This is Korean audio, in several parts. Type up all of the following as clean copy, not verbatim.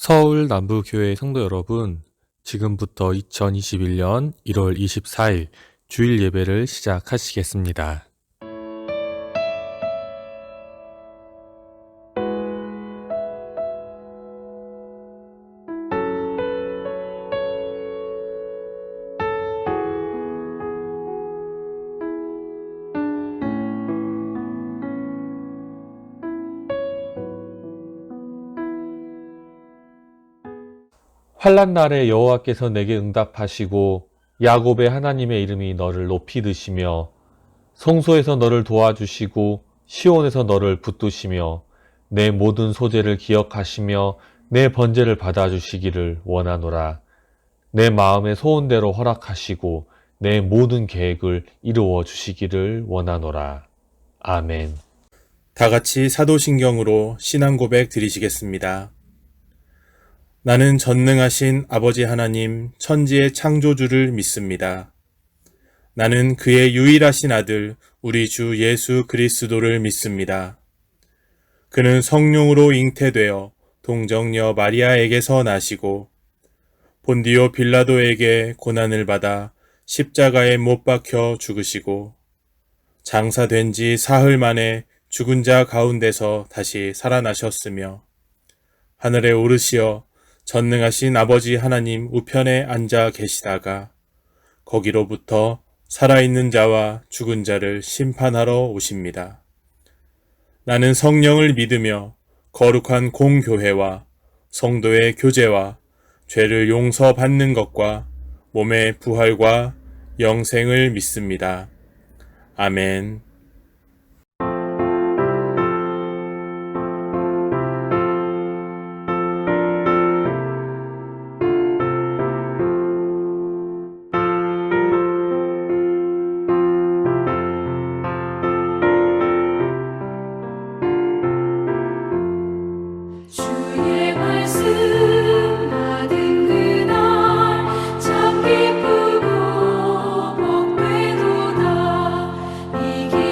서울 남부교회 성도 여러분, 지금부터 2021년 1월 24일 주일 예배를 시작하시겠습니다. 환난 날에 여호와께서 내게 응답하시고 야곱의 하나님의 이름이 너를 높이 드시며 성소에서 너를 도와주시고 시온에서 너를 붙드시며 내 모든 소재를 기억하시며 내 번제를 받아주시기를 원하노라. 내 마음의 소원대로 허락하시고 내 모든 계획을 이루어 주시기를 원하노라. 아멘. 다 같이 사도신경으로 신앙 고백 드리시겠습니다. 나는 전능하신 아버지 하나님 천지의 창조주를 믿습니다. 나는 그의 유일하신 아들 우리 주 예수 그리스도를 믿습니다. 그는 성령으로 잉태되어 동정녀 마리아에게서 나시고 본디오 빌라도에게 고난을 받아 십자가에 못 박혀 죽으시고 장사된 지 사흘 만에 죽은 자 가운데서 다시 살아나셨으며 하늘에 오르시어 전능하신 아버지 하나님 우편에 앉아 계시다가 거기로부터 살아있는 자와 죽은 자를 심판하러 오십니다. 나는 성령을 믿으며 거룩한 공교회와 성도의 교제와 죄를 용서받는 것과 몸의 부활과 영생을 믿습니다. 아멘. 주의 말씀 받은 그날 참 기쁘고 복되도다. 이 길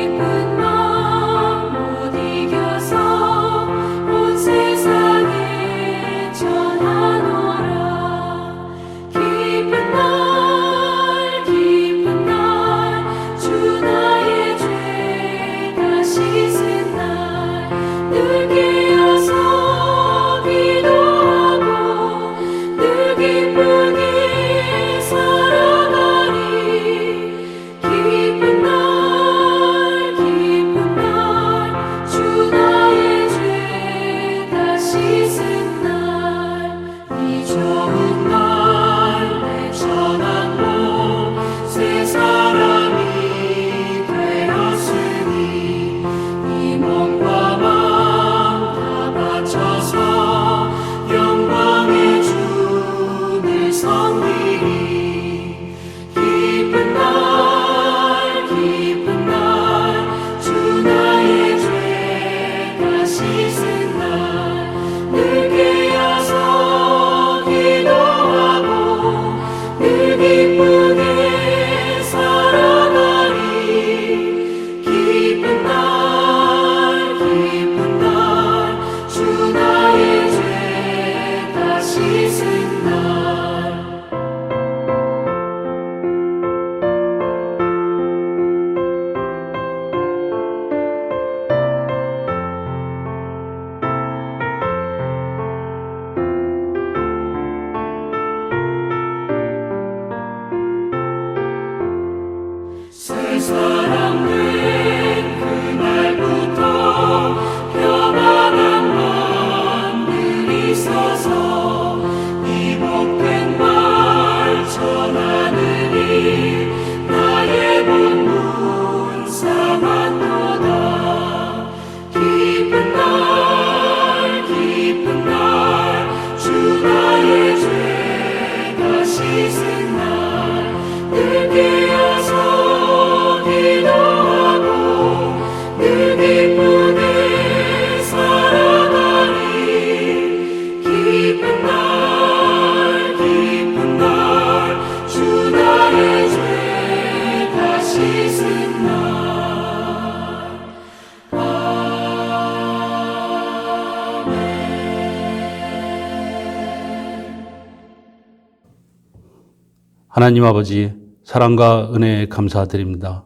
하나님 아버지, 사랑과 은혜에 감사드립니다.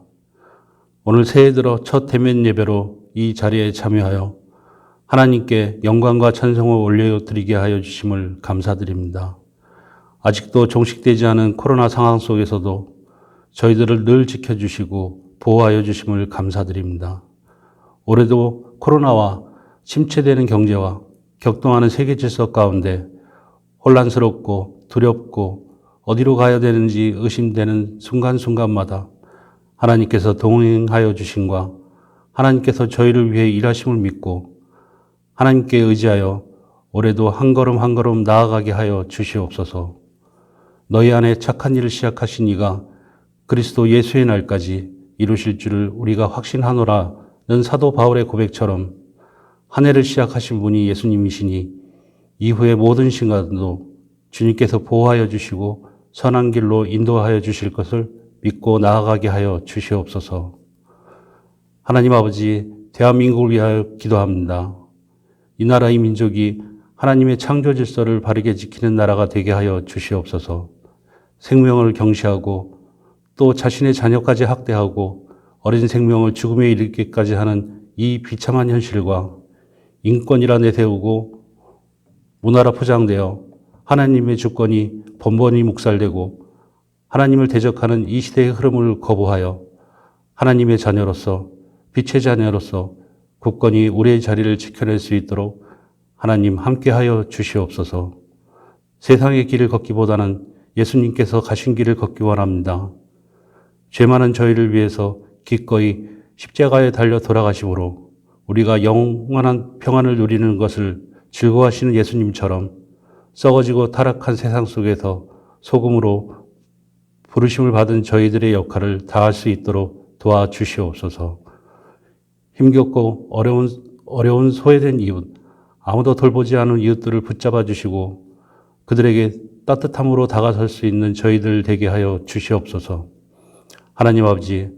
오늘 새해 들어 첫 대면 예배로 이 자리에 참여하여 하나님께 영광과 찬송을 올려드리게 하여 주심을 감사드립니다. 아직도 종식되지 않은 코로나 상황 속에서도 저희들을 늘 지켜주시고 보호하여 주심을 감사드립니다. 올해도 코로나와 침체되는 경제와 격동하는 세계 질서 가운데 혼란스럽고 두렵고 어디로 가야 되는지 의심되는 순간순간마다 하나님께서 동행하여 주심과 하나님께서 저희를 위해 일하심을 믿고 하나님께 의지하여 올해도 한 걸음 한 걸음 나아가게 하여 주시옵소서. 너희 안에 착한 일을 시작하신 이가 그리스도 예수의 날까지 이루실 줄을 우리가 확신하노라는 사도 바울의 고백처럼 한 해를 시작하신 분이 예수님이시니 이후의 모든 시간도 주님께서 보호하여 주시고 선한 길로 인도하여 주실 것을 믿고 나아가게 하여 주시옵소서. 하나님 아버지, 대한민국을 위하여 기도합니다. 이 나라의 민족이 하나님의 창조 질서를 바르게 지키는 나라가 되게 하여 주시옵소서. 생명을 경시하고 또 자신의 자녀까지 학대하고 어린 생명을 죽음에 이르기까지 하는 이 비참한 현실과 인권이라 내세우고 문화라 포장되어 하나님의 주권이 번번이 묵살되고 하나님을 대적하는 이 시대의 흐름을 거부하여 하나님의 자녀로서 빛의 자녀로서 굳건히 우리의 자리를 지켜낼 수 있도록 하나님 함께하여 주시옵소서. 세상의 길을 걷기보다는 예수님께서 가신 길을 걷기 원합니다. 죄 많은 저희를 위해서 기꺼이 십자가에 달려 돌아가심으로 우리가 영원한 평안을 누리는 것을 즐거워하시는 예수님처럼 썩어지고 타락한 세상 속에서 소금으로 부르심을 받은 저희들의 역할을 다할 수 있도록 도와주시옵소서. 힘겹고 어려운 소외된 이웃, 아무도 돌보지 않은 이웃들을 붙잡아 주시고 그들에게 따뜻함으로 다가설 수 있는 저희들 되게 하여 주시옵소서. 하나님 아버지,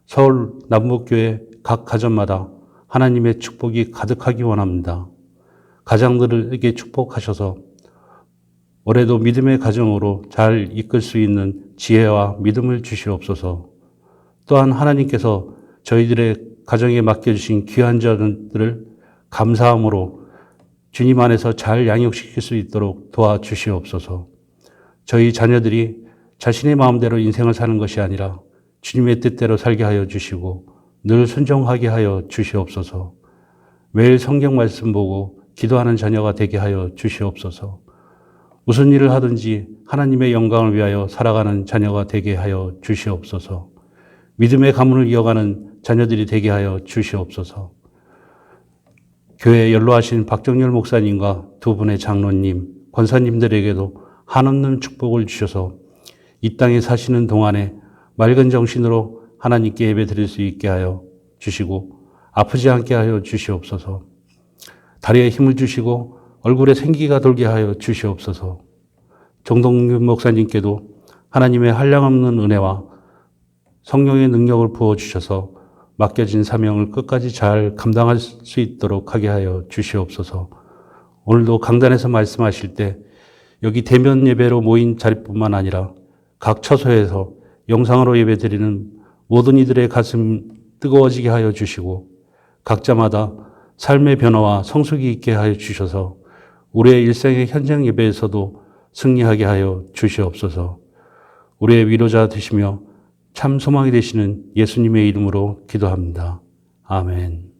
서울 남북교회 각 가정마다 하나님의 축복이 가득하기 원합니다. 가장들에게 축복하셔서 올해도 믿음의 가정으로 잘 이끌 수 있는 지혜와 믿음을 주시옵소서. 또한 하나님께서 저희들의 가정에 맡겨주신 귀한 자들을 감사함으로 주님 안에서 잘 양육시킬 수 있도록 도와주시옵소서. 저희 자녀들이 자신의 마음대로 인생을 사는 것이 아니라 주님의 뜻대로 살게 하여 주시고 늘 순종하게 하여 주시옵소서. 매일 성경 말씀 보고 기도하는 자녀가 되게 하여 주시옵소서. 무슨 일을 하든지 하나님의 영광을 위하여 살아가는 자녀가 되게 하여 주시옵소서. 믿음의 가문을 이어가는 자녀들이 되게 하여 주시옵소서. 교회에 연로하신 박정열 목사님과 두 분의 장로님, 권사님들에게도 한없는 축복을 주셔서 이 땅에 사시는 동안에 맑은 정신으로 하나님께 예배 드릴 수 있게 하여 주시고 아프지 않게 하여 주시옵소서. 다리에 힘을 주시고 얼굴에 생기가 돌게 하여 주시옵소서. 정동균 목사님께도 하나님의 한량없는 은혜와 성령의 능력을 부어주셔서 맡겨진 사명을 끝까지 잘 감당할 수 있도록 하게 하여 주시옵소서. 오늘도 강단에서 말씀하실 때 여기 대면 예배로 모인 자리뿐만 아니라 각 처소에서 영상으로 예배드리는 모든 이들의 가슴 뜨거워지게 하여 주시고 각자마다 삶의 변화와 성숙이 있게 하여 주셔서 우리의 일생의 현장 예배에서도 승리하게 하여 주시옵소서. 우리의 위로자 되시며 참 소망이 되시는 예수님의 이름으로 기도합니다. 아멘.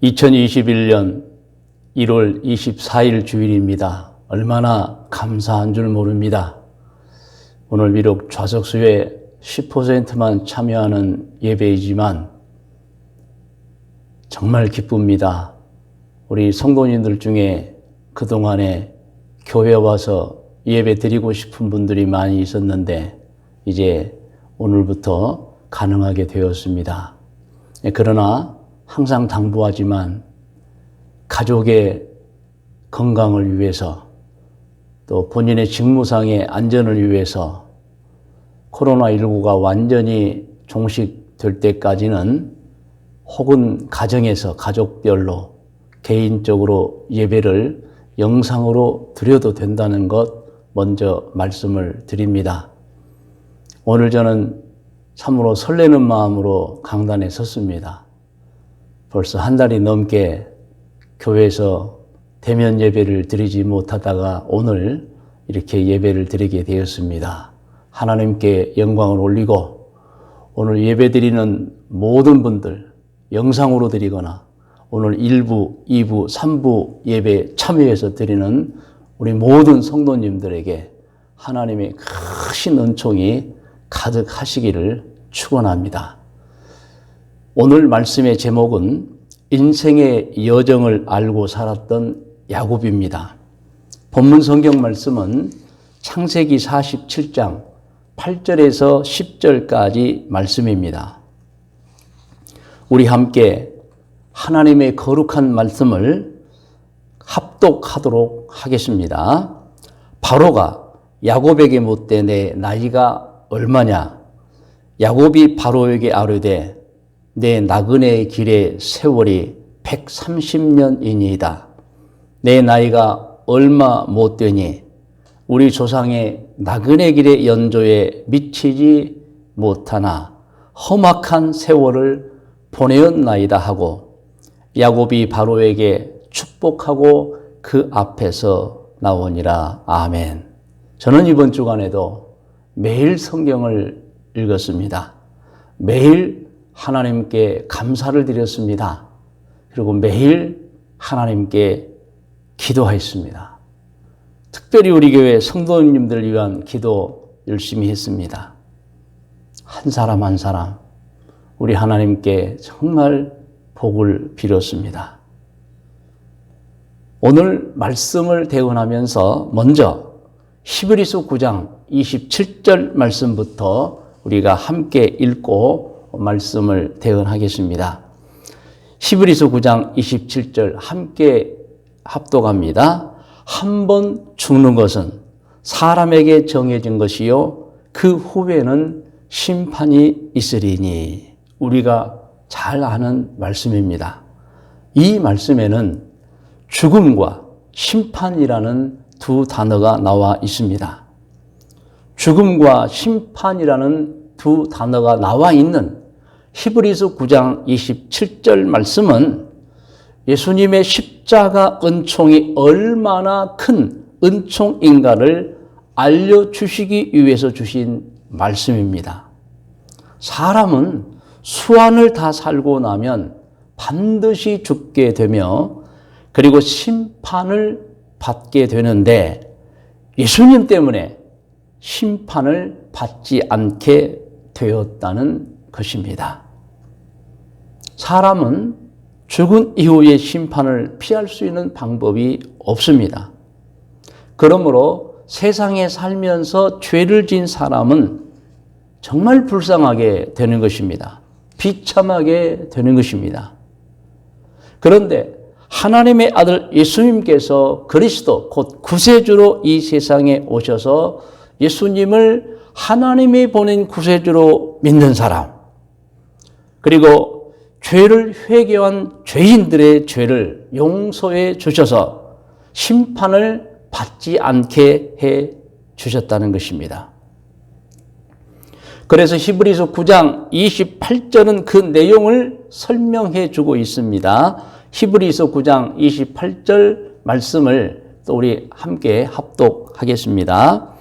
2021년 1월 24일 주일입니다. 얼마나 감사한 줄 모릅니다. 오늘 비록 좌석수의 10%만 참여하는 예배이지만 정말 기쁩니다. 우리 성도님들 중에 그동안에 교회 와서 예배 드리고 싶은 분들이 많이 있었는데 이제 오늘부터 가능하게 되었습니다. 그러나 항상 당부하지만 가족의 건강을 위해서 또 본인의 직무상의 안전을 위해서 코로나19가 완전히 종식될 때까지는 혹은 가정에서 가족별로 개인적으로 예배를 영상으로 드려도 된다는 것 먼저 말씀을 드립니다. 오늘 저는 참으로 설레는 마음으로 강단에 섰습니다. 벌써 한 달이 넘게 교회에서 대면 예배를 드리지 못하다가 오늘 이렇게 예배를 드리게 되었습니다. 하나님께 영광을 올리고 오늘 예배 드리는 모든 분들 영상으로 드리거나 오늘 1부, 2부, 3부 예배 참여해서 드리는 우리 모든 성도님들에게 하나님의 크신 은총이 가득하시기를 축원합니다. 오늘 말씀의 제목은 인생의 여정을 알고 살았던 야곱입니다. 본문 성경 말씀은 창세기 47장 8절에서 10절까지 말씀입니다. 우리 함께 하나님의 거룩한 말씀을 합독하도록 하겠습니다. 바로가 야곱에게 묻되 내 나이가 얼마냐? 야곱이 바로에게 아뢰되 내 나그네의 길의 세월이 130년이니이다. 내 나이가 얼마 못 되니 우리 조상의 나그네 길의 연조에 미치지 못하나 험악한 세월을 보내었나이다 하고 야곱이 바로에게 축복하고 그 앞에서 나오니라. 아멘. 저는 이번 주간에도 매일 성경을 읽었습니다. 매일 하나님께 감사를 드렸습니다. 그리고 매일 하나님께 기도하였습니다. 특별히 우리 교회 성도님들을 위한 기도 열심히 했습니다. 한 사람 한 사람 우리 하나님께 정말 복을 빌었습니다. 오늘 말씀을 대언하면서 먼저 히브리서 9장 27절 말씀부터 우리가 함께 읽고 말씀을 대언하겠습니다. 히브리서 9장 27절 함께 합독합니다. 한 번 죽는 것은 사람에게 정해진 것이요 그 후에는 심판이 있으리니. 우리가 잘 아는 말씀입니다. 이 말씀에는 죽음과 심판이라는 두 단어가 나와 있습니다. 죽음과 심판이라는 두 단어가 나와 있는 히브리서 9장 27절 말씀은 예수님의 십자가 은총이 얼마나 큰 은총인가를 알려주시기 위해서 주신 말씀입니다. 사람은 수완을 다 살고 나면 반드시 죽게 되며 그리고 심판을 받게 되는데 예수님 때문에 심판을 받지 않게 되었다는 것입니다. 사람은 죽은 이후의 심판을 피할 수 있는 방법이 없습니다. 그러므로 세상에 살면서 죄를 지은 사람은 정말 불쌍하게 되는 것입니다. 비참하게 되는 것입니다. 그런데 하나님의 아들 예수님께서 그리스도 곧 구세주로 이 세상에 오셔서 예수님을 하나님이 보낸 구세주로 믿는 사람, 그리고 죄를 회개한 죄인들의 죄를 용서해 주셔서 심판을 받지 않게 해 주셨다는 것입니다. 그래서 히브리서 9장 28절은 그 내용을 설명해 주고 있습니다. 히브리서 9장 28절 말씀을 또 우리 함께 합독하겠습니다.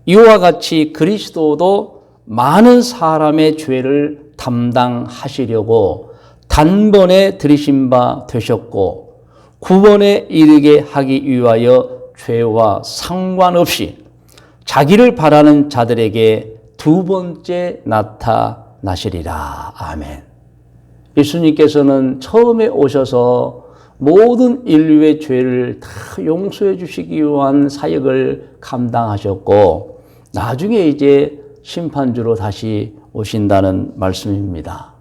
이와 같이 그리스도도 많은 사람의 죄를 담당하시려고 단번에 들이신 바 되셨고 구원에 이르게 하기 위하여 죄와 상관없이 자기를 바라는 자들에게 두 번째 나타나시리라. 아멘. 예수님께서는 처음에 오셔서 모든 인류의 죄를 다 용서해 주시기 위한 사역을 감당하셨고 나중에 이제 심판주로 다시 오신다는 말씀입니다.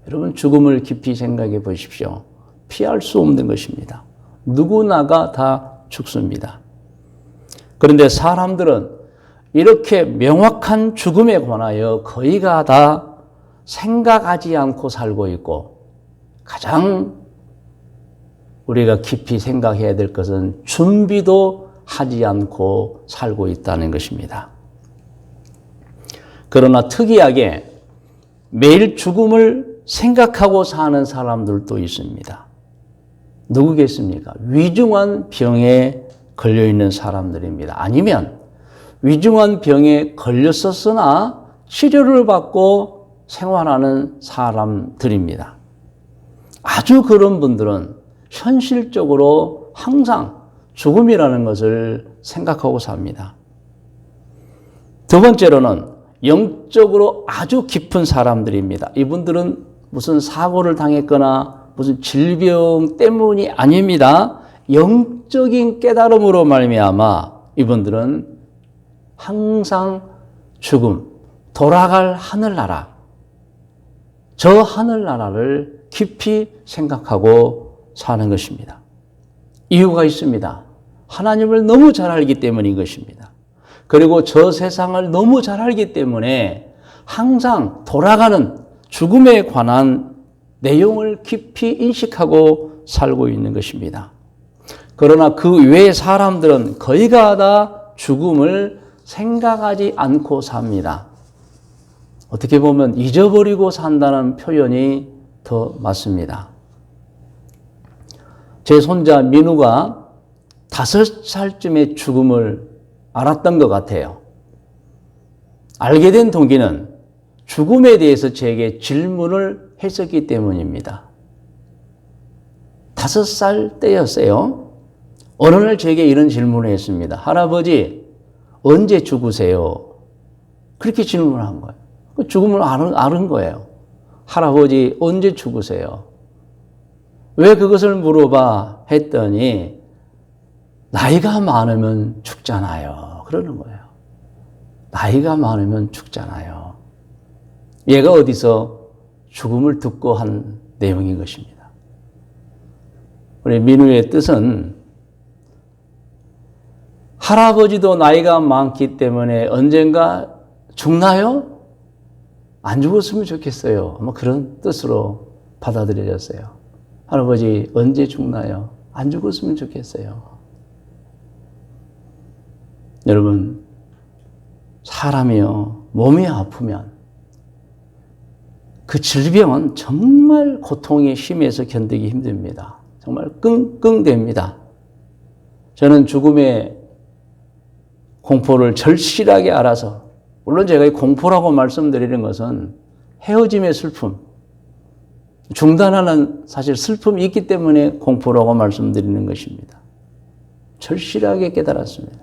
여러분, 죽음을 깊이 생각해 보십시오. 피할 수 없는 것입니다. 누구나가 다 죽습니다. 그런데 사람들은 이렇게 명확한 죽음에 관하여 거의가 다 생각하지 않고 살고 있고, 가장 우리가 깊이 생각해야 될 것은 준비도 하지 않고 살고 있다는 것입니다. 그러나 특이하게 매일 죽음을 생각하고 사는 사람들도 있습니다. 누구겠습니까? 위중한 병에 걸려있는 사람들입니다. 아니면 위중한 병에 걸렸었으나 치료를 받고 생활하는 사람들입니다. 아주 그런 분들은 현실적으로 항상 죽음이라는 것을 생각하고 삽니다. 두 번째로는 영적으로 아주 깊은 사람들입니다. 이분들은 무슨 사고를 당했거나 무슨 질병 때문이 아닙니다. 영적인 깨달음으로 말미암아 이분들은 항상 죽음, 돌아갈 하늘나라, 저 하늘나라를 깊이 생각하고 사는 것입니다. 이유가 있습니다. 하나님을 너무 잘 알기 때문인 것입니다. 그리고 저 세상을 너무 잘 알기 때문에 항상 돌아가는 죽음에 관한 내용을 깊이 인식하고 살고 있는 것입니다. 그러나 그 외의 사람들은 거의가 다 죽음을 생각하지 않고 삽니다. 어떻게 보면 잊어버리고 산다는 표현이 더 맞습니다. 제 손자 민우가 5살쯤에 죽음을 알았던 것 같아요. 알게 된 동기는 죽음에 대해서 제게 질문을 했었기 때문입니다. 5살 때였어요. 어느 날 제게 이런 질문을 했습니다. 할아버지, 언제 죽으세요? 그렇게 질문을 한 거예요. 죽음을 아는 거예요. 할아버지, 언제 죽으세요? 왜 그것을 물어봐? 했더니 나이가 많으면 죽잖아요. 그러는 거예요. 나이가 많으면 죽잖아요. 얘가 어디서 죽음을 듣고 한 내용인 것입니다. 우리 민우의 뜻은 할아버지도 나이가 많기 때문에 언젠가 죽나요? 안 죽었으면 좋겠어요. 아마 그런 뜻으로 받아들여졌어요. 할아버지 언제 죽나요? 안 죽었으면 좋겠어요. 여러분, 사람이요, 몸이 아프면 그 질병은 정말 고통이 심해서 견디기 힘듭니다. 정말 끙끙댑니다. 저는 죽음의 공포를 절실하게 알아서, 물론 제가 이 공포라고 말씀드리는 것은 헤어짐의 슬픔, 중단하는 사실 슬픔이 있기 때문에 공포라고 말씀드리는 것입니다. 절실하게 깨달았습니다.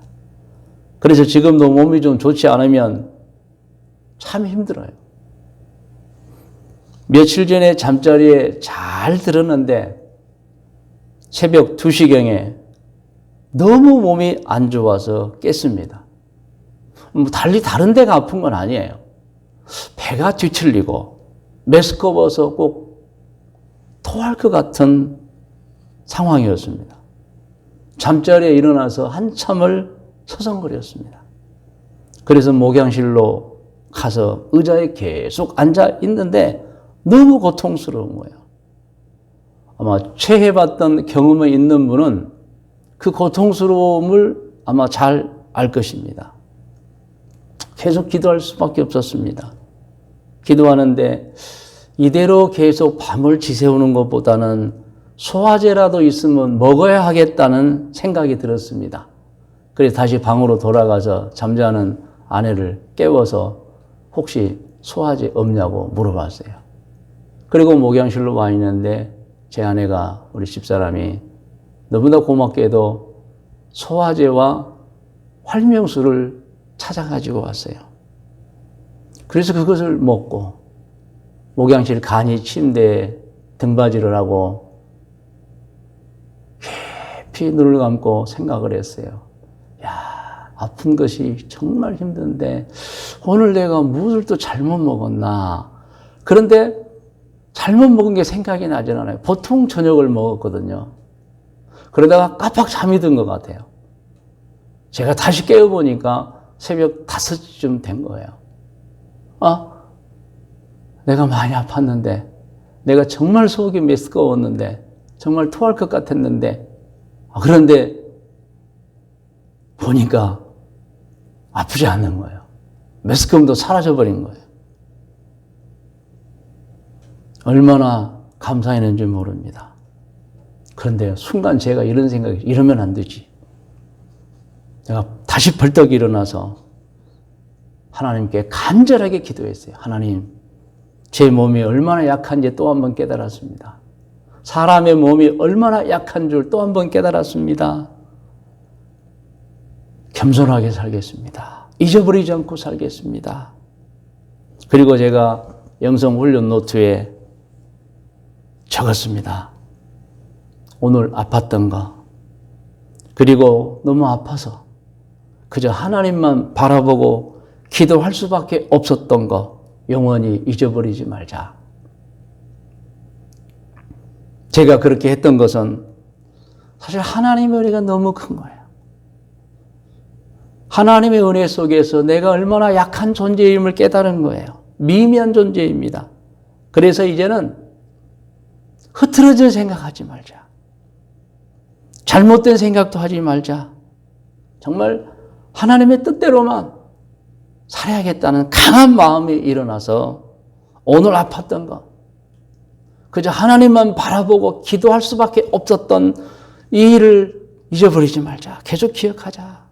그래서 지금도 몸이 좀 좋지 않으면 참 힘들어요. 며칠 전에 잠자리에 잘 들었는데 새벽 2시경에 너무 몸이 안 좋아서 깼습니다. 달리 다른 데가 아픈 건 아니에요. 배가 뒤틀리고 메스꺼워서 꼭 토할 것 같은 상황이었습니다. 잠자리에 일어나서 한참을 서성거렸습니다. 그래서 목양실로 가서 의자에 계속 앉아 있는데 너무 고통스러운 거예요. 아마 체해봤던 경험이 있는 분은 그 고통스러움을 아마 잘 알 것입니다. 계속 기도할 수밖에 없었습니다. 기도하는데 이대로 계속 밤을 지새우는 것보다는 소화제라도 있으면 먹어야 하겠다는 생각이 들었습니다. 그래서 다시 방으로 돌아가서 잠자는 아내를 깨워서 혹시 소화제 없냐고 물어봤어요. 그리고 목양실로 와 있는데 제 아내가, 우리 집사람이 너무나 고맙게도 소화제와 활명수를 찾아가지고 왔어요. 그래서 그것을 먹고 목양실 간이 침대에 등받이를 하고 깊이 눈을 감고 생각을 했어요. 야, 아픈 것이 정말 힘든데 오늘 내가 무엇을 또 잘못 먹었나. 그런데 잘못 먹은 게 생각이 나진 않아요. 보통 저녁을 먹었거든요. 그러다가 깜빡 잠이 든 것 같아요. 제가 다시 깨어보니까 새벽 5시쯤 된 거예요. 내가 많이 아팠는데, 내가 정말 속이 메스꺼웠는데, 정말 토할 것 같았는데, 그런데 보니까 아프지 않는 거예요. 메스꺼움도 사라져버린 거예요. 얼마나 감사했는지 모릅니다. 그런데 순간 제가 이런 생각이, 이러면 안 되지. 내가 다시 벌떡 일어나서 하나님께 간절하게 기도했어요. 하나님, 제 몸이 얼마나 약한지 또 한 번 깨달았습니다. 사람의 몸이 얼마나 약한 줄 또 한 번 깨달았습니다. 겸손하게 살겠습니다. 잊어버리지 않고 살겠습니다. 그리고 제가 영성훈련 노트에 적었습니다. 오늘 아팠던 거, 그리고 너무 아파서 그저 하나님만 바라보고 기도할 수밖에 없었던 거 영원히 잊어버리지 말자. 제가 그렇게 했던 것은 사실 하나님의 은혜가 너무 큰 거예요. 하나님의 은혜 속에서 내가 얼마나 약한 존재임을 깨달은 거예요. 미미한 존재입니다. 그래서 이제는 흐트러진 생각하지 말자. 잘못된 생각도 하지 말자. 정말 하나님의 뜻대로만 살아야겠다는 강한 마음이 일어나서 오늘 아팠던 거, 그저 하나님만 바라보고 기도할 수밖에 없었던 이 일을 잊어버리지 말자. 계속 기억하자.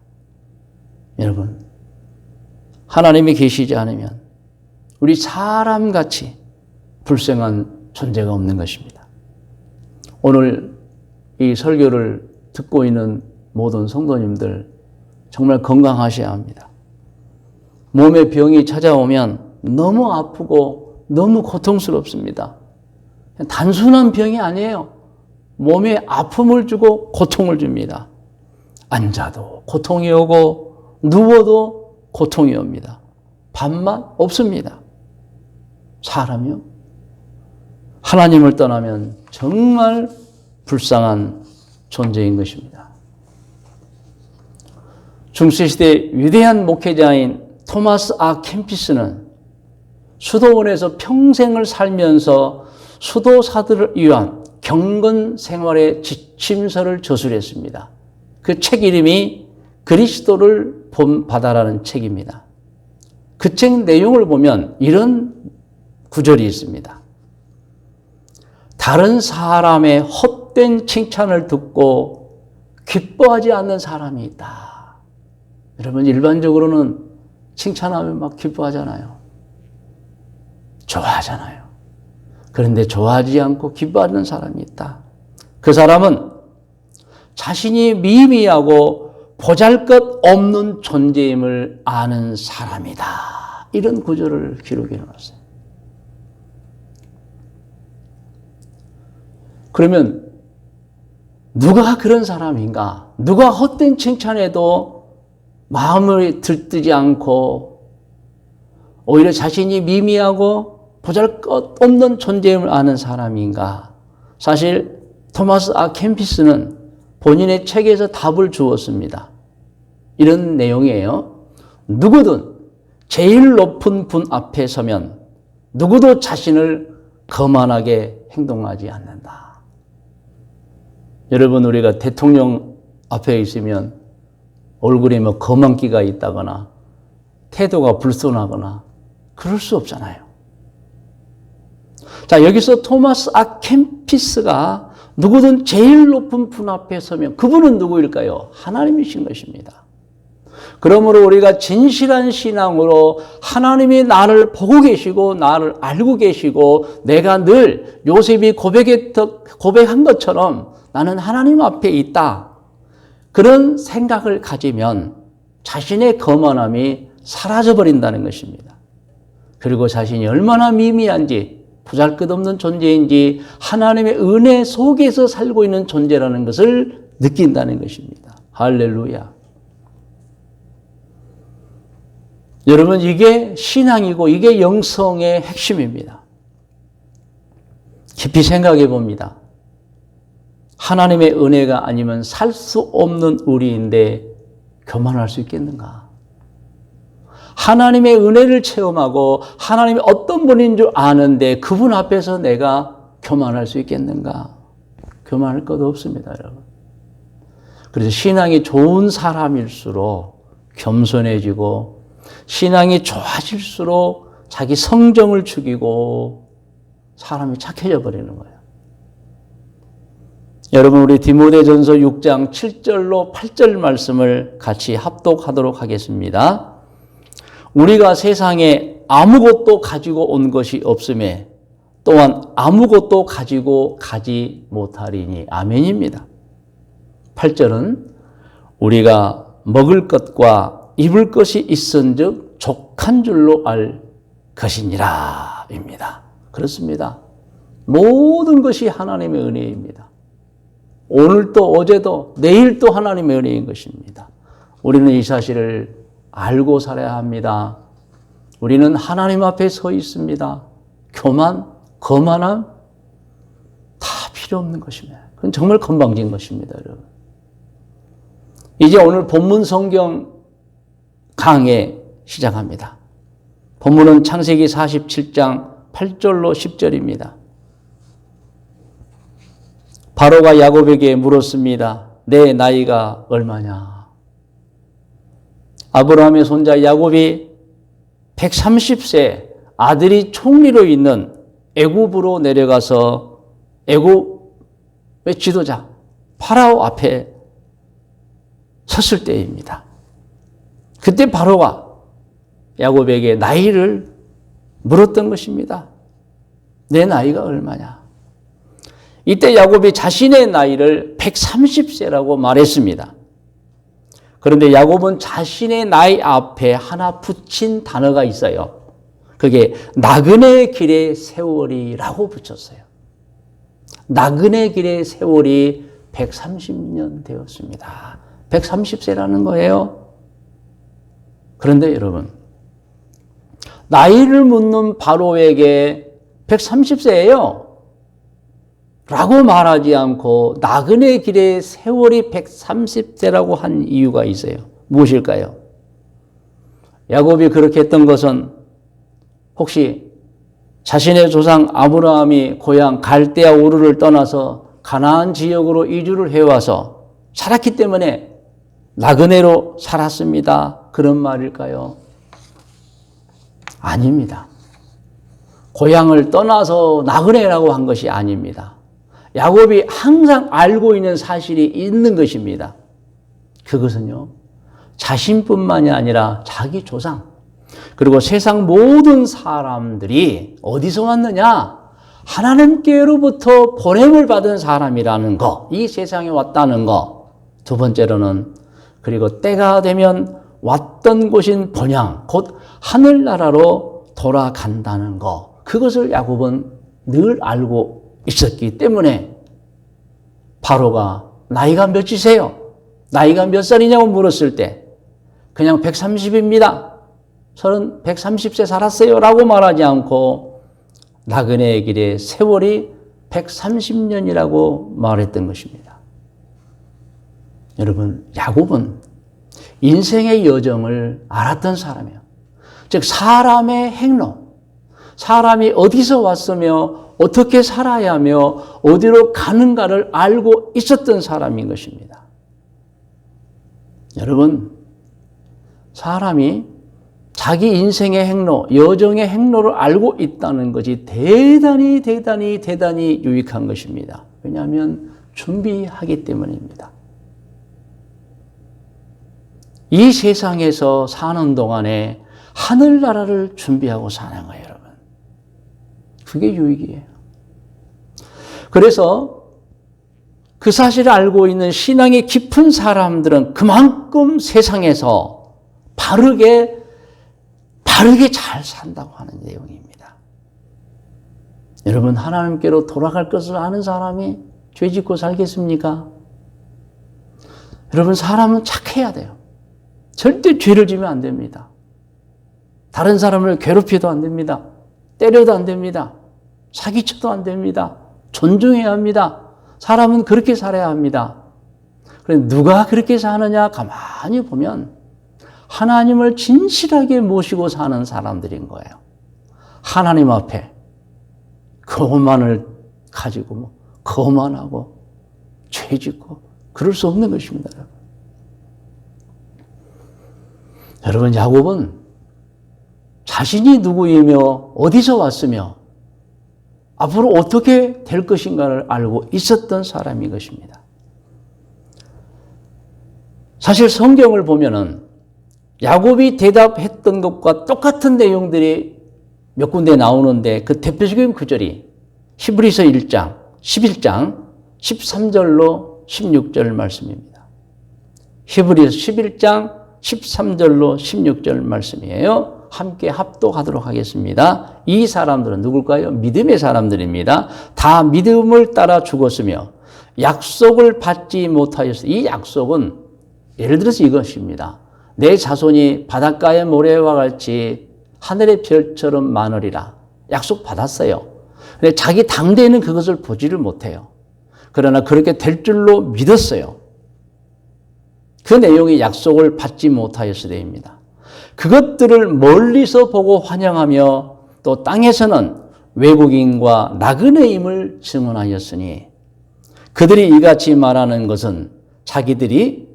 여러분, 하나님이 계시지 않으면 우리 사람같이 불쌍한 존재가 없는 것입니다. 오늘 이 설교를 듣고 있는 모든 성도님들 정말 건강하셔야 합니다. 몸에 병이 찾아오면 너무 아프고 너무 고통스럽습니다. 단순한 병이 아니에요. 몸에 아픔을 주고 고통을 줍니다. 앉아도 고통이 오고 누워도 고통이 옵니다. 밥만 없습니다. 사람이요. 하나님을 떠나면 정말 불쌍한 존재인 것입니다. 중세시대 위대한 목회자인 토마스 아 캠피스는 수도원에서 평생을 살면서 수도사들을 위한 경건 생활의 지침서를 저술했습니다. 그 책 이름이 그리스도를 본받아라는 책입니다. 그 책 내용을 보면 이런 구절이 있습니다. 다른 사람의 헛된 칭찬을 듣고 기뻐하지 않는 사람이 있다. 여러분, 일반적으로는 칭찬하면 막 기뻐하잖아요. 좋아하잖아요. 그런데 좋아하지 않고 기뻐하는 사람이 있다. 그 사람은 자신이 미미하고 보잘것없는 존재임을 아는 사람이다. 이런 구절을 기록해 놓았어요. 그러면 누가 그런 사람인가? 누가 헛된 칭찬에도 마음을 들뜨지 않고 오히려 자신이 미미하고 보잘것없는 존재임을 아는 사람인가? 사실 토마스 아 캠피스는 본인의 책에서 답을 주었습니다. 이런 내용이에요. 누구든 제일 높은 분 앞에 서면 누구도 자신을 거만하게 행동하지 않는다. 여러분, 우리가 대통령 앞에 있으면 얼굴에 뭐 거만기가 있다거나 태도가 불손하거나 그럴 수 없잖아요. 자, 여기서 토마스 아 캠피스가 누구든 제일 높은 분 앞에 서면 그분은 누구일까요? 하나님이신 것입니다. 그러므로 우리가 진실한 신앙으로 하나님이 나를 보고 계시고 나를 알고 계시고 내가 늘 요셉이 고백한 것처럼 나는 하나님 앞에 있다. 그런 생각을 가지면 자신의 거만함이 사라져버린다는 것입니다. 그리고 자신이 얼마나 미미한지 보잘것없는 존재인지 하나님의 은혜 속에서 살고 있는 존재라는 것을 느낀다는 것입니다. 할렐루야. 여러분, 이게 신앙이고 이게 영성의 핵심입니다. 깊이 생각해 봅니다. 하나님의 은혜가 아니면 살 수 없는 우리인데 교만할 수 있겠는가? 하나님의 은혜를 체험하고 하나님이 어떤 분인 줄 아는데 그분 앞에서 내가 교만할 수 있겠는가? 교만할 것 없습니다, 여러분. 그래서 신앙이 좋은 사람일수록 겸손해지고 신앙이 좋아질수록 자기 성정을 죽이고 사람이 착해져 버리는 거예요. 여러분, 우리 디모데전서 6장 7절로 8절 말씀을 같이 합독하도록 하겠습니다. 우리가 세상에 아무것도 가지고 온 것이 없음에 또한 아무것도 가지고 가지 못하리니. 아멘입니다. 8절은 우리가 먹을 것과 입을 것이 있은즉 족한 줄로 알 것이니라 입니다. 그렇습니다. 모든 것이 하나님의 은혜입니다. 오늘도 어제도 내일도 하나님의 은혜인 것입니다. 우리는 이 사실을 알고 살아야 합니다. 우리는 하나님 앞에 서 있습니다. 교만, 거만함 다 필요 없는 것입니다. 그건 정말 건방진 것입니다, 여러분. 이제 오늘 본문 성경 강해 시작합니다. 본문은 창세기 47장 8절로 10절입니다. 바로가 야곱에게 물었습니다. 내 나이가 얼마냐? 아브라함의 손자 야곱이 130세 아들이 총리로 있는 애굽으로 내려가서 애굽의 지도자 파라오 앞에 섰을 때입니다. 그때 바로가 야곱에게 나이를 물었던 것입니다. 내 나이가 얼마냐? 이때 야곱이 자신의 나이를 130세라고 말했습니다. 그런데 야곱은 자신의 나이 앞에 하나 붙인 단어가 있어요. 그게 나그네 길의 세월이라고 붙였어요. 나그네 길의 세월이 130년 되었습니다. 130세라는 거예요. 그런데 여러분, 나이를 묻는 바로에게 130세예요. 라고 말하지 않고 나그네 길의 세월이 130세라고 한 이유가 있어요. 무엇일까요? 야곱이 그렇게 했던 것은 혹시 자신의 조상 아브라함이 고향 갈대아 우르를 떠나서 가나안 지역으로 이주를 해와서 살았기 때문에 나그네로 살았습니다. 그런 말일까요? 아닙니다. 고향을 떠나서 나그네라고 한 것이 아닙니다. 야곱이 항상 알고 있는 사실이 있는 것입니다. 그것은요, 자신뿐만이 아니라 자기 조상, 그리고 세상 모든 사람들이 어디서 왔느냐? 하나님께로부터 보냄을 받은 사람이라는 거, 이 세상에 왔다는 거. 두 번째로는 그리고 때가 되면 왔던 곳인 본향, 곧 하늘나라로 돌아간다는 거. 그것을 야곱은 늘 알고 있었기 때문에 바로가 나이가 몇이세요? 나이가 몇 살이냐고 물었을 때 그냥 130입니다. 저는 130세 살았어요 라고 말하지 않고 나그네의 길의 세월이 130년이라고 말했던 것입니다. 여러분, 야곱은 인생의 여정을 알았던 사람이에요. 즉 사람의 행로, 사람이 어디서 왔으며 어떻게 살아야 하며 어디로 가는가를 알고 있었던 사람인 것입니다. 여러분, 사람이 자기 인생의 행로, 여정의 행로를 알고 있다는 것이 대단히 유익한 것입니다. 왜냐하면 준비하기 때문입니다. 이 세상에서 사는 동안에 하늘나라를 준비하고 사는 거예요, 여러분. 그게 유익이에요. 그래서 그 사실을 알고 있는 신앙이 깊은 사람들은 그만큼 세상에서 바르게 잘 산다고 하는 내용입니다. 여러분, 하나님께로 돌아갈 것을 아는 사람이 죄 짓고 살겠습니까? 여러분, 사람은 착해야 돼요. 절대 죄를 지면 안 됩니다. 다른 사람을 괴롭혀도 안 됩니다. 때려도 안 됩니다. 사기쳐도 안 됩니다. 존중해야 합니다. 사람은 그렇게 살아야 합니다. 그런데 누가 그렇게 사느냐 가만히 보면 하나님을 진실하게 모시고 사는 사람들인 거예요. 하나님 앞에 거만을 가지고 거만하고 죄짓고 그럴 수 없는 것입니다. 여러분, 야곱은 자신이 누구이며 어디서 왔으며 앞으로 어떻게 될 것인가를 알고 있었던 사람인 것입니다. 사실 성경을 보면은 야곱이 대답했던 것과 똑같은 내용들이 몇 군데 나오는데 그 대표적인 구절이 히브리서 1장, 11장, 13절로 16절 말씀입니다. 히브리서 11장, 13절로 16절 말씀이에요. 함께 합독하도록 하겠습니다. 이 사람들은 누굴까요? 믿음의 사람들입니다. 다 믿음을 따라 죽었으며 약속을 받지 못하였으니, 이 약속은 예를 들어서 이것입니다. 내 자손이 바닷가의 모래와 같이 하늘의 별처럼 많으리라. 약속 받았어요. 근데 자기 당대에는 그것을 보지를 못해요. 그러나 그렇게 될 줄로 믿었어요. 그 내용이 약속을 받지 못하였으리입니다. 그것들을 멀리서 보고 환영하며 또 땅에서는 외국인과 나그네임을 증언하였으니, 그들이 이같이 말하는 것은 자기들이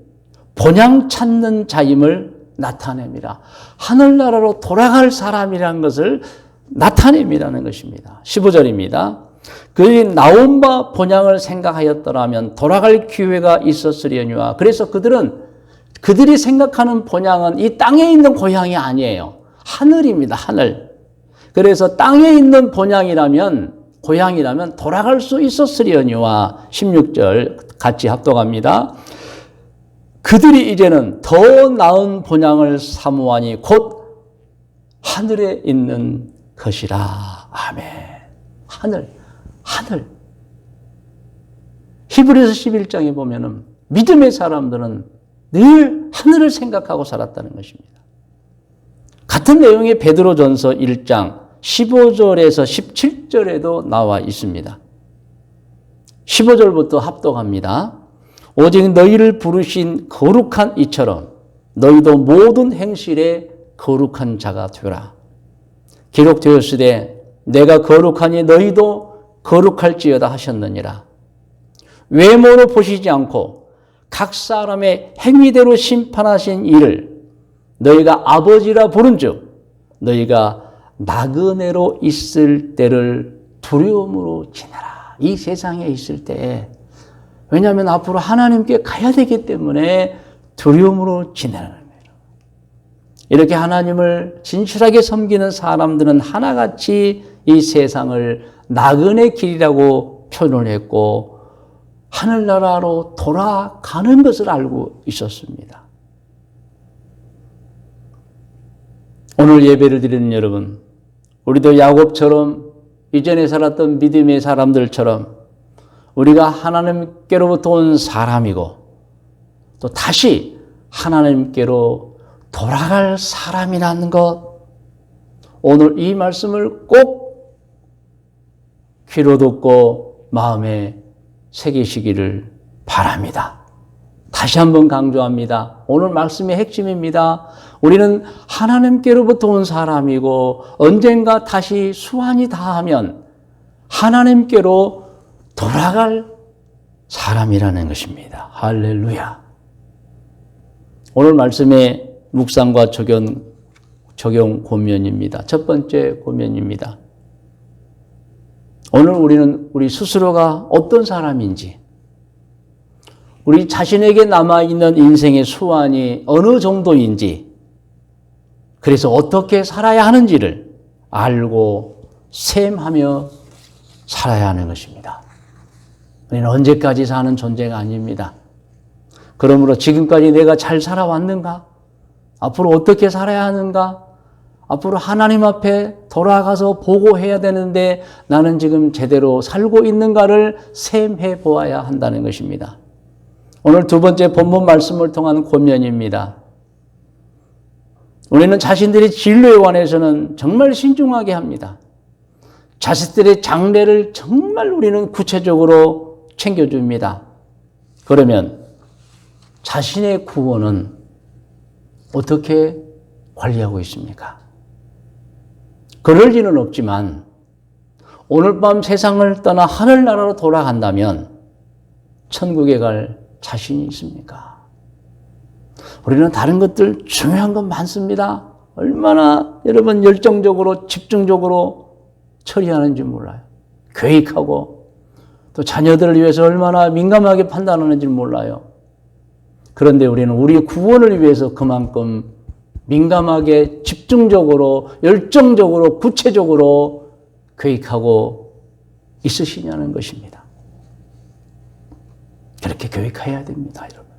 본향 찾는 자임을 나타냅니다. 하늘나라로 돌아갈 사람이라는 것을 나타냅니다는 것입니다. 15절입니다. 그들이 나온 바 본향을 생각하였더라면 돌아갈 기회가 있었으려니와. 그래서 그들이 생각하는 본향은 이 땅에 있는 고향이 아니에요. 하늘입니다. 하늘. 그래서 땅에 있는 고향이라면 돌아갈 수 있었으려니와. 16절 같이 합독합니다. 그들이 이제는 더 나은 본향을 사모하니 곧 하늘에 있는 것이라. 아멘. 하늘. 히브리서 11장에 보면은 믿음의 사람들은 늘 하늘을 생각하고 살았다는 것입니다. 같은 내용이 베드로전서 1장 15절에서 17절에도 나와 있습니다. 15절부터 합독합니다. 오직 너희를 부르신 거룩한 이처럼 너희도 모든 행실에 거룩한 자가 되라. 기록되었으되 내가 거룩하니 너희도 거룩할지어다 하셨느니라. 외모로 보시지 않고 각 사람의 행위대로 심판하신 이를 너희가 아버지라 부른즉 너희가 나그네로 있을 때를 두려움으로 지내라. 이 세상에 있을 때에, 왜냐하면 앞으로 하나님께 가야 되기 때문에 두려움으로 지내는 거예요. 이렇게 하나님을 진실하게 섬기는 사람들은 하나같이 이 세상을 나그네 길이라고 표현을 했고 하늘나라로 돌아가는 것을 알고 있었습니다. 오늘 예배를 드리는 여러분, 우리도 야곱처럼 이전에 살았던 믿음의 사람들처럼 우리가 하나님께로부터 온 사람이고 또 다시 하나님께로 돌아갈 사람이라는 것, 오늘 이 말씀을 꼭 귀로 듣고 마음에 새기시기를 바랍니다. 다시 한번 강조합니다. 오늘 말씀의 핵심입니다. 우리는 하나님께로부터 온 사람이고 언젠가 다시 수완이 다하면 하나님께로 돌아갈 사람이라는 것입니다. 할렐루야. 오늘 말씀의 묵상과 적용 고면입니다. 첫 번째 고면입니다. 오늘 우리는 우리 스스로가 어떤 사람인지, 우리 자신에게 남아있는 인생의 수완이 어느 정도인지, 그래서 어떻게 살아야 하는지를 알고 셈하며 살아야 하는 것입니다. 우리는 언제까지 사는 존재가 아닙니다. 그러므로 지금까지 내가 잘 살아왔는가? 앞으로 어떻게 살아야 하는가? 앞으로 하나님 앞에 돌아가서 보고해야 되는데 나는 지금 제대로 살고 있는가를 셈해 보아야 한다는 것입니다. 오늘 두 번째 본문 말씀을 통한 권면입니다. 우리는 자신들의 진로에 관해서는 정말 신중하게 합니다. 자식들의 장래를 정말 우리는 구체적으로 챙겨줍니다. 그러면 자신의 구원은 어떻게 관리하고 있습니까? 그럴 리는 없지만 오늘 밤 세상을 떠나 하늘나라로 돌아간다면 천국에 갈 자신이 있습니까? 우리는 다른 것들 중요한 건 많습니다. 얼마나 여러분 열정적으로 집중적으로 처리하는지 몰라요. 계획하고 또 자녀들을 위해서 얼마나 민감하게 판단하는지 몰라요. 그런데 우리는 우리 구원을 위해서 그만큼 민감하게 집중적으로 열정적으로 구체적으로 계획하고 있으시냐는 것입니다. 그렇게 계획해야 됩니다, 여러분.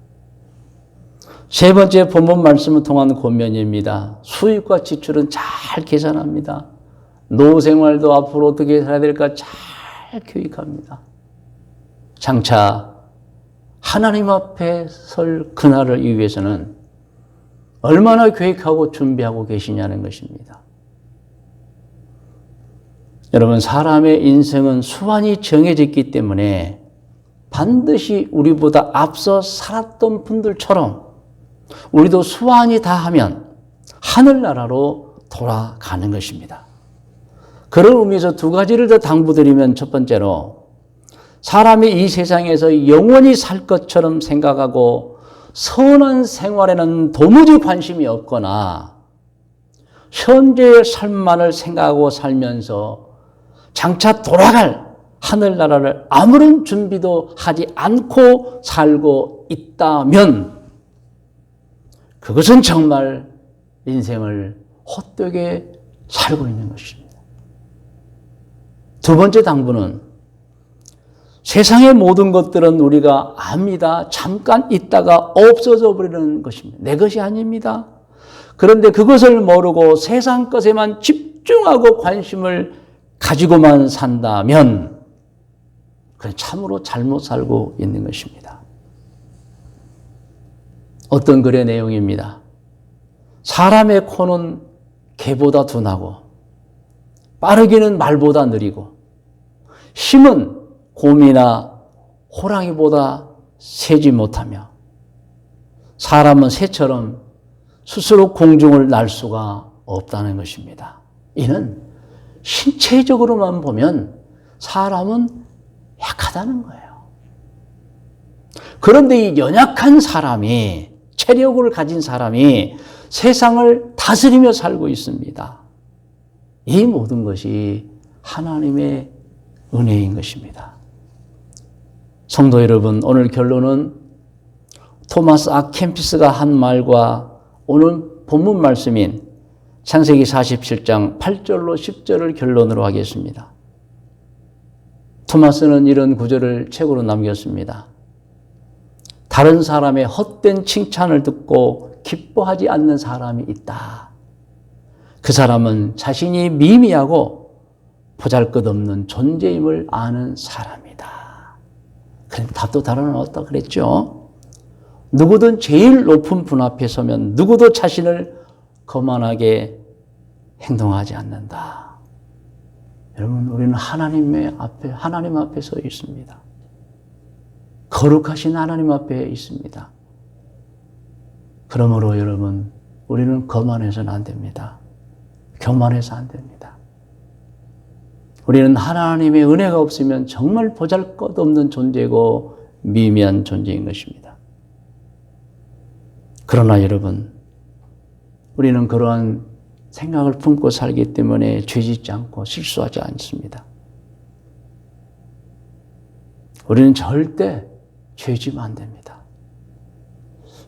세 번째 본문 말씀을 통한 권면입니다. 수입과 지출은 잘 계산합니다. 노후 생활도 앞으로 어떻게 살아야 될까 잘 계획합니다. 장차 하나님 앞에 설 그날을 위해서는 얼마나 계획하고 준비하고 계시냐는 것입니다. 여러분, 사람의 인생은 수완이 정해졌기 때문에 반드시 우리보다 앞서 살았던 분들처럼 우리도 수완이 다하면 하늘나라로 돌아가는 것입니다. 그런 의미에서 두 가지를 더 당부드리면, 첫 번째로 사람이 이 세상에서 영원히 살 것처럼 생각하고 선한 생활에는 도무지 관심이 없거나 현재의 삶만을 생각하고 살면서 장차 돌아갈 하늘나라를 아무런 준비도 하지 않고 살고 있다면 그것은 정말 인생을 헛되게 살고 있는 것입니다. 두 번째 당부는 세상의 모든 것들은 우리가 압니다. 잠깐 있다가 없어져 버리는 것입니다. 내 것이 아닙니다. 그런데 그것을 모르고 세상 것에만 집중하고 관심을 가지고만 산다면 그건 참으로 잘못 살고 있는 것입니다. 어떤 글의 내용입니다. 사람의 코는 개보다 둔하고 빠르기는 말보다 느리고 힘은 곰이나 호랑이보다 세지 못하며 사람은 새처럼 스스로 공중을 날 수가 없다는 것입니다. 이는 신체적으로만 보면 사람은 약하다는 거예요. 그런데 이 연약한 사람이, 체력을 가진 사람이 세상을 다스리며 살고 있습니다. 이 모든 것이 하나님의 은혜인 것입니다. 성도 여러분, 오늘 결론은 토마스 아 캠피스가 한 말과 오늘 본문 말씀인 창세기 47장 8절로 10절을 결론으로 하겠습니다. 토마스는 이런 구절을 책으로 남겼습니다. 다른 사람의 헛된 칭찬을 듣고 기뻐하지 않는 사람이 있다. 그 사람은 자신이 미미하고 보잘것없는 존재임을 아는 사람이다. 그럼 답도 달아나왔다 그랬죠. 누구든 제일 높은 분 앞에 서면 누구도 자신을 거만하게 행동하지 않는다. 여러분, 우리는 하나님 앞에 서 있습니다. 거룩하신 하나님 앞에 있습니다. 그러므로 여러분, 우리는 거만해서는 안 됩니다. 교만해서 안 됩니다. 우리는 하나님의 은혜가 없으면 정말 보잘것없는 존재고 미미한 존재인 것입니다. 그러나 여러분, 우리는 그러한 생각을 품고 살기 때문에 죄짓지 않고 실수하지 않습니다. 우리는 절대 죄지면 안 됩니다.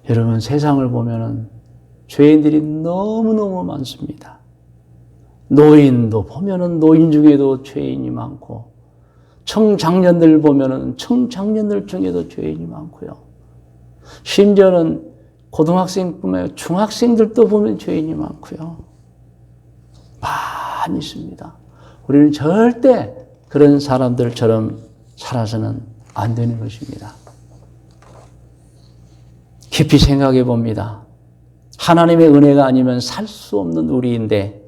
여러분, 세상을 보면은 죄인들이 너무너무 많습니다. 노인도 보면은 노인 중에도 죄인이 많고, 청장년들 보면은 청장년들 중에도 죄인이 많고요. 심지어는 고등학생뿐만 아니라 중학생들도 보면 죄인이 많고요. 많이 있습니다. 우리는 절대 그런 사람들처럼 살아서는 안 되는 것입니다. 깊이 생각해 봅니다. 하나님의 은혜가 아니면 살 수 없는 우리인데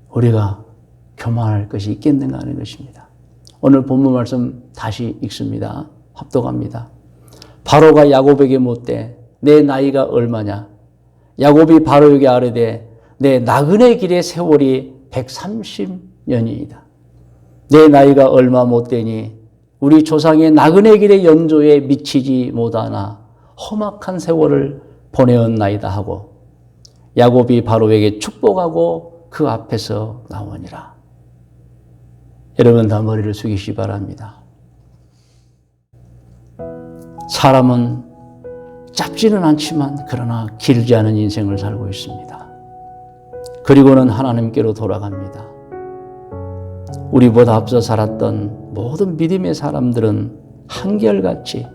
우리가 교만할 것이 있겠는가 하는 것입니다. 오늘 본문 말씀 다시 읽습니다. 합독합니다. 바로가 야곱에게 묻되 내 나이가 얼마냐? 야곱이 바로에게 아뢰되 내 나그네 길의 세월이 130년이이다. 내 나이가 얼마 못 되니 우리 조상의 나그네 길의 연조에 미치지 못하나 험악한 세월을 보내었나이다 하고 야곱이 바로에게 축복하고 그 앞에서 나오니라. 여러분 다 머리를 숙이시 바랍니다. 사람은 짧지는 않지만 그러나 길지 않은 인생을 살고 있습니다. 그리고는 하나님께로 돌아갑니다. 우리보다 앞서 살았던 모든 믿음의 사람들은 한결같이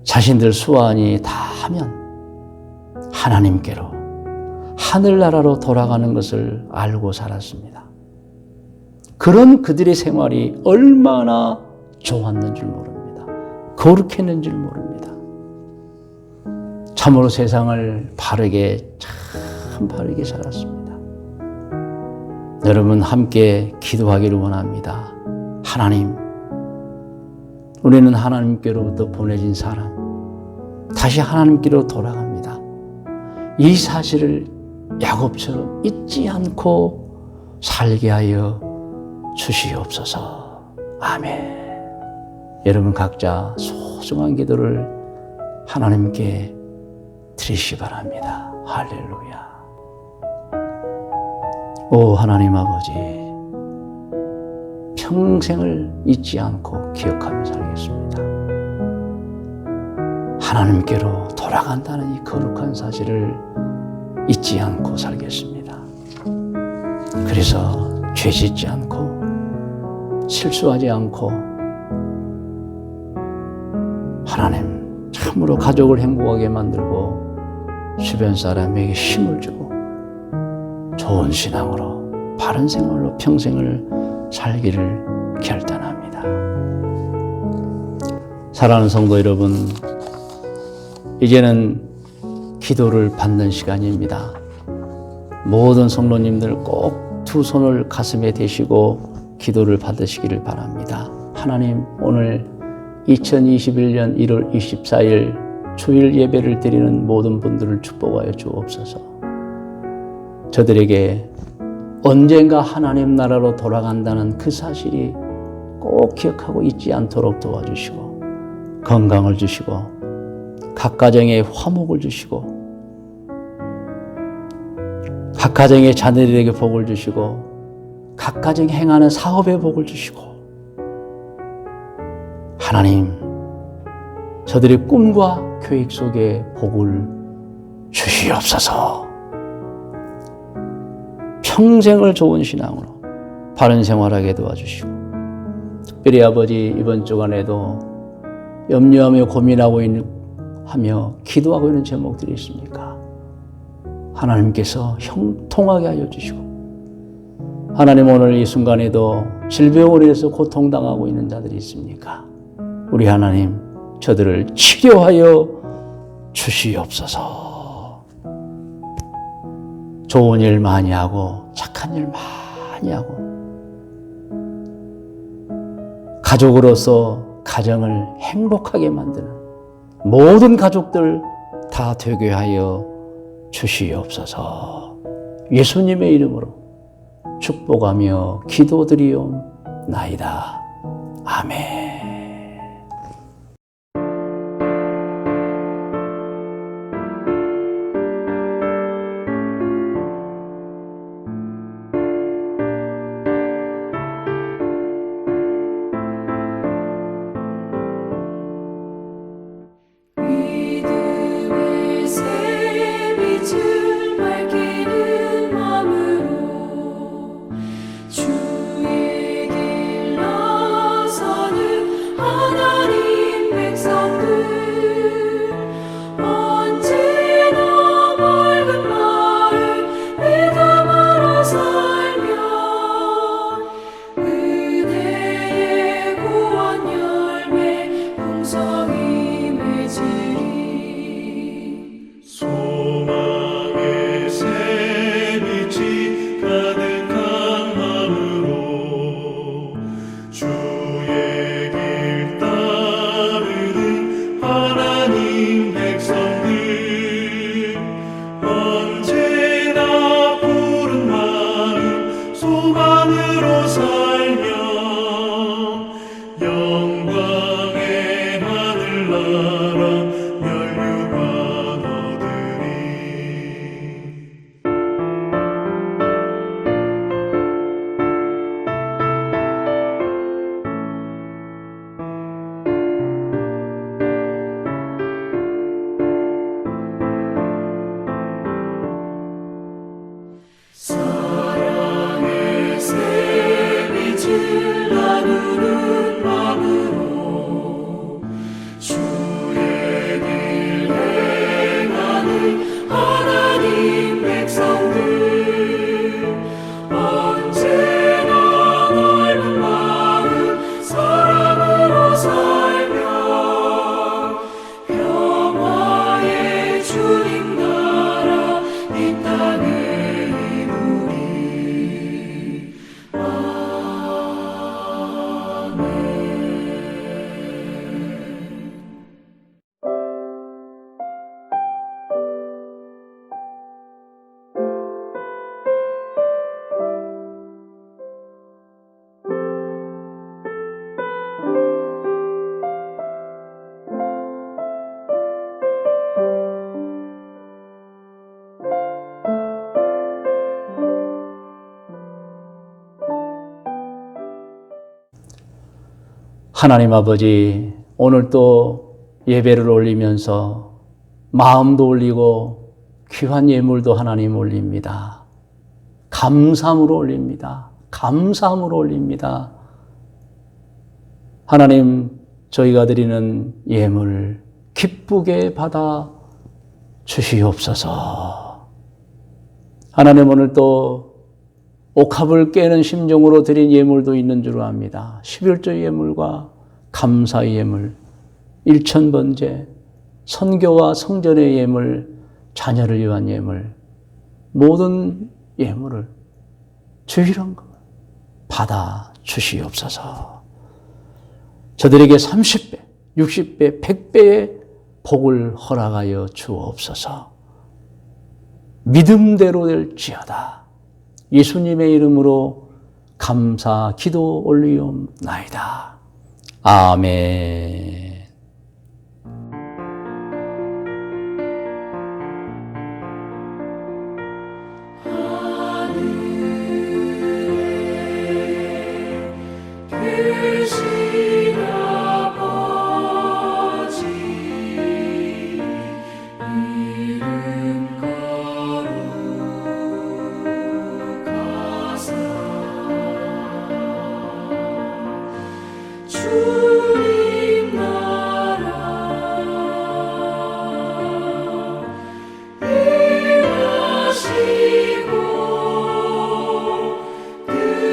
자신들 수완이 다 하면 하나님께로 하늘나라로 돌아가는 것을 알고 살았습니다. 그런 그들의 생활이 얼마나 좋았는 줄 모릅니다. 거룩했는 줄 모릅니다. 참으로 세상을 바르게 참 바르게 살았습니다. 여러분 함께 기도하기를 원합니다. 하나님, 우리는 하나님께로부터 보내진 사람, 다시 하나님께로 돌아갑니다. 이 사실을 야곱처럼 잊지 않고 살게 하여 주시옵소서. 아멘. 여러분 각자 소중한 기도를 하나님께 드리시기 바랍니다. 할렐루야. 오 하나님 아버지, 평생을 잊지 않고 기억하며 살겠습니다. 하나님께로 돌아간다는 이 거룩한 사실을 잊지 않고 살겠습니다. 그래서 죄 짓지 않고 실수하지 않고 하나님 참으로 가족을 행복하게 만들고 주변 사람에게 힘을 주고 좋은 신앙으로 바른 생활로 평생을 살기를 결단합니다. 사랑하는 성도 여러분, 이제는 기도를 받는 시간입니다. 모든 성도님들 꼭 두 손을 가슴에 대시고 기도를 받으시기를 바랍니다. 하나님, 오늘 2021년 1월 24일 주일 예배를 드리는 모든 분들을 축복하여 주옵소서. 저들에게 언젠가 하나님 나라로 돌아간다는 그 사실이 꼭 기억하고 잊지 않도록 도와주시고 건강을 주시고 각 가정에 화목을 주시고 각 가정의 자녀들에게 복을 주시고 각 가정이 행하는 사업에 복을 주시고 하나님, 저들의 꿈과 계획 속에 복을 주시옵소서. 평생을 좋은 신앙으로 바른 생활하게 도와주시고 특별히 아버지 이번 주간에도 염려하며 고민하고 하며 기도하고 있는 제목들이 있습니까? 하나님께서 형통하게 하여 주시고 하나님, 오늘 이 순간에도 질병으로 인해서 고통당하고 있는 자들이 있습니까? 우리 하나님, 저들을 치료하여 주시옵소서. 좋은 일 많이 하고 착한 일 많이 하고 가족으로서 가정을 행복하게 만드는 모든 가족들 다 되게 하여 주시옵소서. 예수님의 이름으로 축복하며 기도드리옵나이다. 아멘. 소망으로 살며 영광의 하늘나라 면류관 얻으리. 사랑의 새 빛을 나누는 마음으로 주의 길 행하는 하나님 백성들, 언제나 넓은 마음 사랑으로 살며 평화의 주님 나라 이 땅에 하나님 아버지, 오늘 또 예배를 올리면서 마음도 올리고 귀한 예물도 하나님 올립니다. 감사함으로 올립니다. 감사함으로 올립니다. 하나님, 저희가 드리는 예물 기쁘게 받아 주시옵소서. 하나님, 오늘 또 옥합을 깨는 심정으로 드린 예물도 있는 줄 압니다. 11조 예물과 감사의 예물, 일천번제, 선교와 성전의 예물, 자녀를 위한 예물, 모든 예물을 주일한 것 받아 주시옵소서. 저들에게 30배, 60배, 100배의 복을 허락하여 주옵소서. 믿음대로 될지어다. 예수님의 이름으로 감사 기도 올리옵나이다. 아멘. 계신 아버지 이름 거룩하사 주님 나라 일하시고 뜻이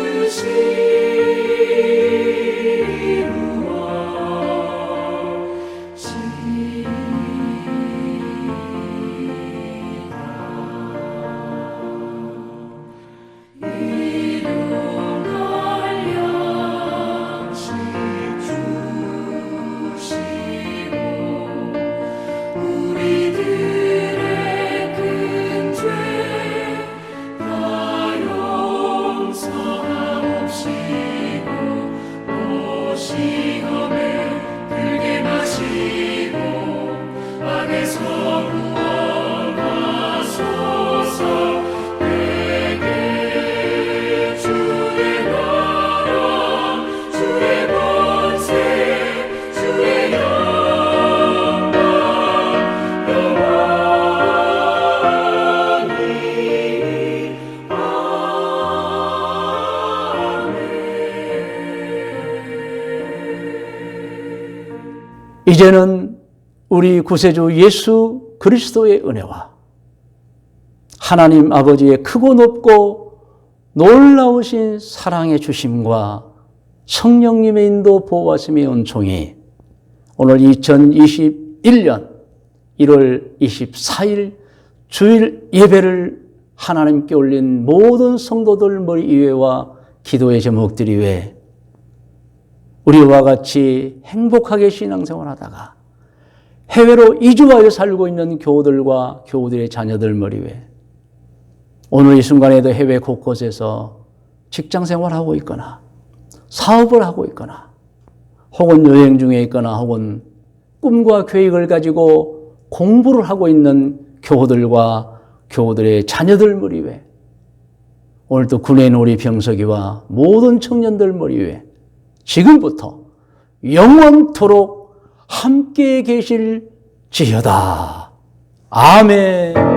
이제는 우리 구세주 예수 그리스도의 은혜와 하나님 아버지의 크고 높고 놀라우신 사랑의 주심과 성령님의 인도 보호하심의 은총이 오늘 2021년 1월 24일 주일 예배를 하나님께 올린 모든 성도들 머리 위에와 기도의 제목들 위에 우리와 같이 행복하게 신앙생활하다가 해외로 이주하여 살고 있는 교우들과 교우들의 자녀들 머리 위에 오늘 이 순간에도 해외 곳곳에서 직장 생활하고 있거나 사업을 하고 있거나 혹은 여행 중에 있거나 혹은 꿈과 계획을 가지고 공부를 하고 있는 교우들과 교우들의 자녀들 머리 위에 오늘도 군의 놀이 병석이와 모든 청년들 머리 위에 지금부터 영원토록 함께 계실지어다. 아멘.